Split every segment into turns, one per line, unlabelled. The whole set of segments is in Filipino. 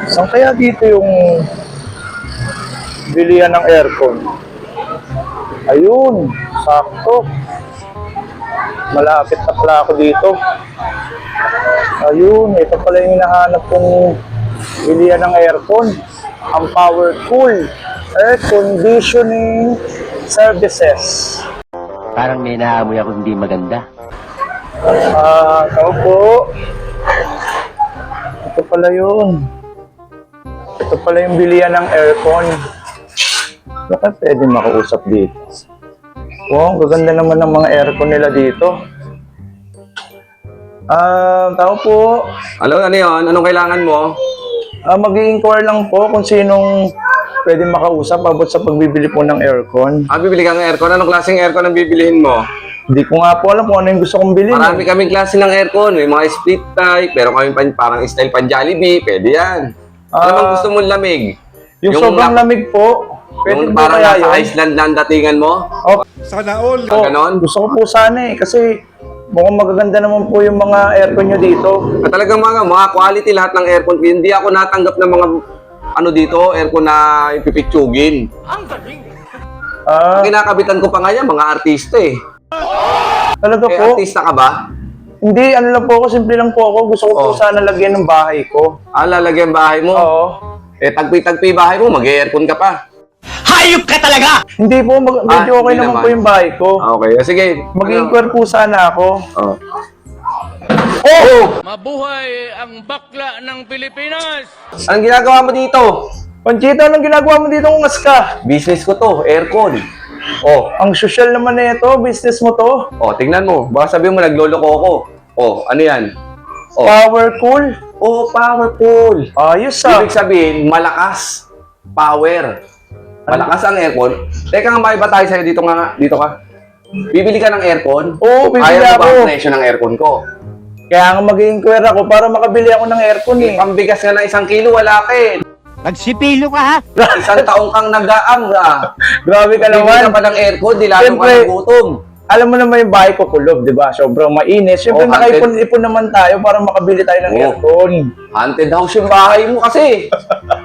Saan kaya dito yung bilihan ng aircon? Ayun, sakto. Malapit na pala ako dito. Ayun, ito pala yung hinahanap kong bilihan ng aircon. Ang Powercool Air Conditioning Services.
Parang may naamoy ako hindi maganda.
Tao po. Ito pala yun. Ito pala yung bilihan ng aircon. Baka pwede makausap dito. Wow, gaganda naman ng mga aircon nila dito. Tao po.
Hello, ano yun? Anong kailangan mo?
Mag-i-inquire lang po kung sinong pwede makausap abot sa pagbibili po ng aircon.
Bibili ka ng aircon. Anong klaseng aircon ang bibilihin mo?
Hindi ko nga po alam kung ano yung gusto kong bilhin.
Marami kaming klase ng aircon. May mga split type, pero kami parang style pan Jollibee. Pwede yan. Ano bang gusto mong lamig?
Yung sobrang lamig po. Pwede
Yung
po
parang
kaya
nasa
yun?
Iceland na ang datingan mo?
Oh,
Sana all.
Ganon?
gusto ko po sana eh. Kasi mukhang magaganda naman po yung mga aircon nyo dito.
At talagang mga quality lahat ng aircon. Hindi ako natanggap ng mga ano dito, aircon na ipipitsugin. Ang kinakabitan ko pa nga yan, mga artista eh.
Talaga po?
Artista ka ba?
Hindi, ano lang po ako, simple lang po ako. Gusto ko po sana lagyan ng bahay ko.
Lalagyan bahay mo?
Oo.
Tagpi-tagpi bahay mo, mag-aircon ka pa.
Hayop ka talaga!
Hindi po, medyo okay
hindi
naman
naman.
po yung bahay ko.
Okay, sige.
Mag-inquire po sana ako.
Oh.
Mabuhay ang bakla ng Pilipinas!
Anong ginagawa mo dito?
Panchito, anong ginagawa mo dito kung ka?
Business ko to, aircon.
Ang social naman na ito, business mo to.
Tingnan mo. Baka sabihin mo, nagloloko ako. Ano yan?
Powercool.
Powerful.
Ayos ah.
Ibig sabihin, malakas. Power. Malakas ang aircon. Teka nga, maiba tayo sa'yo dito nga. Dito ka. Bibili ka ng aircon?
Oo, bibili
Ayaw mo ba
ako.
ang presyo ng aircon ko?
Kaya nga mag-inquire ako para makabili ako ng aircon eh.
Pambigas nga ng 1 kilo, wala ka eh.
Nagsipilo ka ha?
Isang taong kang nag-aang
Grabe ka
Bibili
naman.
ka pa ng aircon, di lalo ka
Siyempre.
ng gutom.
Alam mo naman yung bahay ko kulob, di ba? Sobrang mainit. Siyempre nakaipon-ipon naman tayo para makabili tayo ng aircon.
Haunted house yung bahay mo kasi.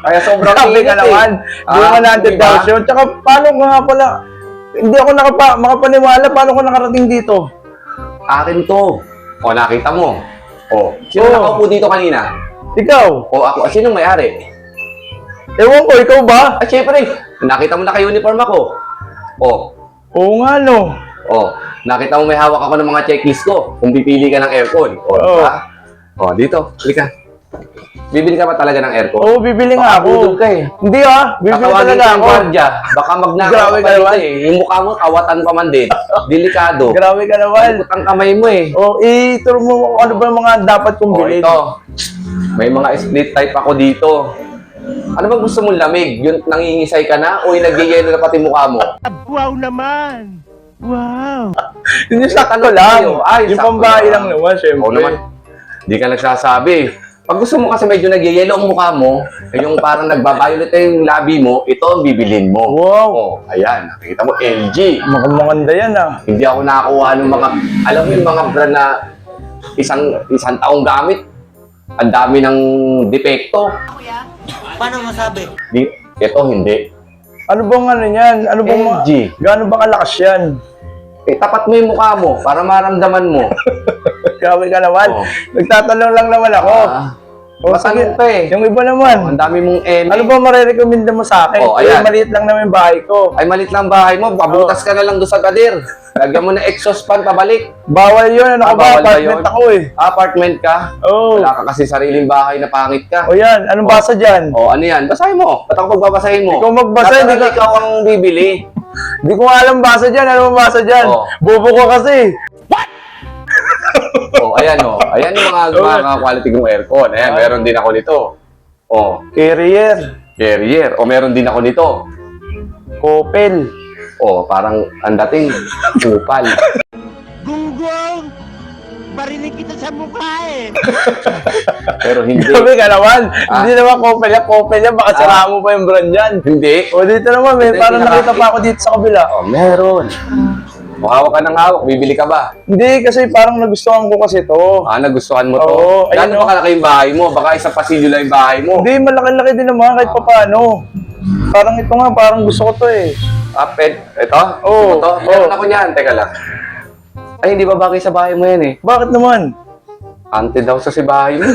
Kaya sobrang
Grabe
init
ka naman. Hindi mo natin
diba?
house yun. Tsaka paano nga pala, hindi ako makapaniwala paano ko nakarating dito.
Akin to. Nakita mo. Sino nakaupo dito kanina?
Ikaw?
Ako. Sinong may-ari?
Ewan ko, ikaw ba?
Siyempre. Nakita mo naka-uniform ako.
Oo nga no.
Nakita mo may hawak ako ng mga checklist ko kung pipili ka ng aircon. Diba? Dito. Bili ka. Bibili ka ba talaga ng aircon?
Oo, bibili nga
Baka budol
ako.
ka eh.
Hindi bibili
Tatawagin
talaga
ka ng
ako.
gwardiya. Baka magnakaw
Grabe
ka
ka
pa dito
naman.
eh. Yung mukha mo, kawatan pa man din. Delikado.
Grabe ka naman.
Malipot ang kamay mo eh.
Ituro mo kung ano ba yung mga dapat kong bilhin.
Ito. May mga split type ako dito. Ano ba gusto mong lamig? Yung nangingisay ka na o yung nagyayelo na pati mukha mo?
Wow naman! Wow!
Hindi sakto
Tatanong
lang.
tayo.
Yung
sakto
pambahay lang naman, syempre.
Oo naman. Hindi ka nagsasabi. Pag gusto mo kasi medyo nagyayelo ang mukha mo, yung parang nagbabayolate yung labi mo, ito ang bibilin mo.
Wow.
Ayan. Nakikita mo, LG.
Maganda yan
Hindi ako nakakuha ng mga, alam mo yung mga brand na isang taong gamit. Ang dami ng depekto.
Paano masabi?
Ito hindi.
Ano bang ano yan? Ano bang
LG.
Gaano ba kalakas yan?
Tapat mo yung mukha mo para maramdaman mo.
Grabe ka naman. Nagtatanong lang naman ako.
Matanong ka eh.
Yung iba naman.
Ang dami mong eme.
Ano ba marirekomenda mo sa akin?
Ayan.
Maliit lang naman yung bahay ko.
Ay, malit lang bahay mo. Pabutas ka na lang doon sa gadir. Lagyan mo na exhaust fan pabalik.
Bawal yun. Ano ka ba?
Bawal ba
Apartment
yun?
ako eh.
Apartment ka?
Oo.
Wala ka kasi sariling bahay na pangit ka.
O yan. Anong basa dyan?
Ano yan? Basahin mo. Ba't ako pagbabasahin mo?
Ikaw magbasa, hindi ka-
ikaw ang bibili.
Hindi ko nga alam basa dyan. Ano bang basa dyan? Bobo ko kasi.
Ayan Ayan yung mga quality kong aircon. Ayan, meron din ako nito.
Carrier.
Carrier. Meron din ako nito.
Opel.
Parang ang dating kupal.
Gunggong! Barinig kita sa mukha eh!
Pero hindi.
Grabe ka naman. Hindi naman Opel yan. Opel yan. Baka sira mo pa yung brand yan.
Hindi.
O dito naman, may
Hindi,
parang nakita
pinaka-
pa ako dito sa kabila.
Meron. Hawak ka ng hawak, bibili ka ba?
Hindi, kasi parang nagustuhan ko kasi to.
Nagustuhan mo to?
Oo, ayun,
Gano'n ba kalaki yung bahay mo? Baka isang pasilyo lang yung bahay mo.
Hindi, malaki-laki din naman kahit papaano. Parang ito nga, parang gusto ko to eh.
Ito?
Oo,
Ito?
oo.
Meron ako niyan. Teka lang. Ay, hindi ba bagay sa bahay mo yan eh?
Bakit naman?
Ante daw sa si bahay mo.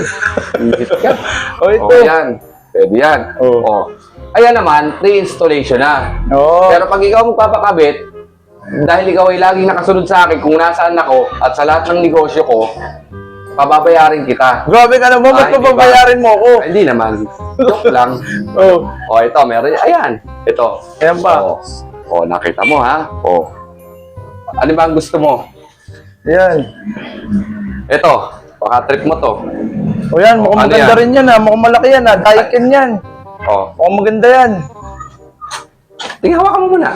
Ingit ka.
O ito.
Yan. Pwede yan.
Oo.
Ayan naman, pre-installation na.
Oo.
Pero pag ikaw magpapakabit, dahil ikaw ay laging nakasunod sa akin kung nasaan ako at sa lahat ng negosyo ko, pababayarin kita.
Grabe ka naman, ba't
Ay, diba?
pababayarin mo ako?
Ay, hindi naman. Joke lang.
Oo.
Ito, meron. Ayan. Ito.
Ayan ba?
Nakita mo ha? Ano ba ang gusto mo?
Ayan.
Ito. Baka trip mo to.
O yan, mukhang
Ano
maganda
yan?
rin yan ha. Mukhang malaki yan ha. Daikin yan. Mukhang maganda yan.
Tingnan hawakan mo muna.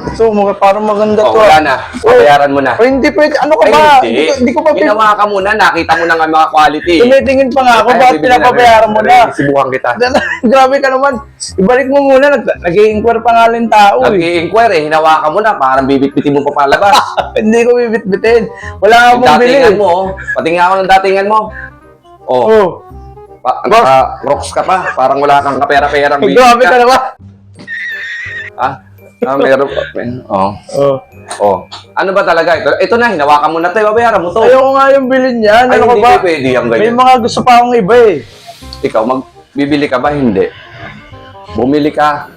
Ito, parang maganda to.
Wala na. Babayaran mo na.
O hindi pwede. Ano ka
Ay,
ba?
hindi.
Hindi ko pa
Ginawa ka muna. Nakita mo na nga mga quality.
Tumitingin pa nga ako.
Ay,
Bakit
bibili
pinapabayaran mo na?
Sibukan kita.
Grabe ka naman. Ibalik mo muna. Nag-i-inquire pa nga lang tao eh.
Nag-i-inquire eh. Hinawakan mo na. Parang bibit-bitin mo pa palabas.
Hindi ko bibit-bitin. Wala
Yung
akong bili.
datingan mo. Patingin ako ng datingan mo.
Oh.
Rocks ka pa. Parang wala kang kapera-perang
Ay, grabe ka naman.
Meron pa. Ano ba talaga ito? Ito na, hinawakan mo na ito. Babayaran mo to.
Ayoko nga yung bilhin yan.
Ay,
Ano ka
hindi
ba?
pwede yung
May
ganyan.
mga gusto pa akong iba eh.
Ikaw, bibili ka ba? Hindi. Bumili ka.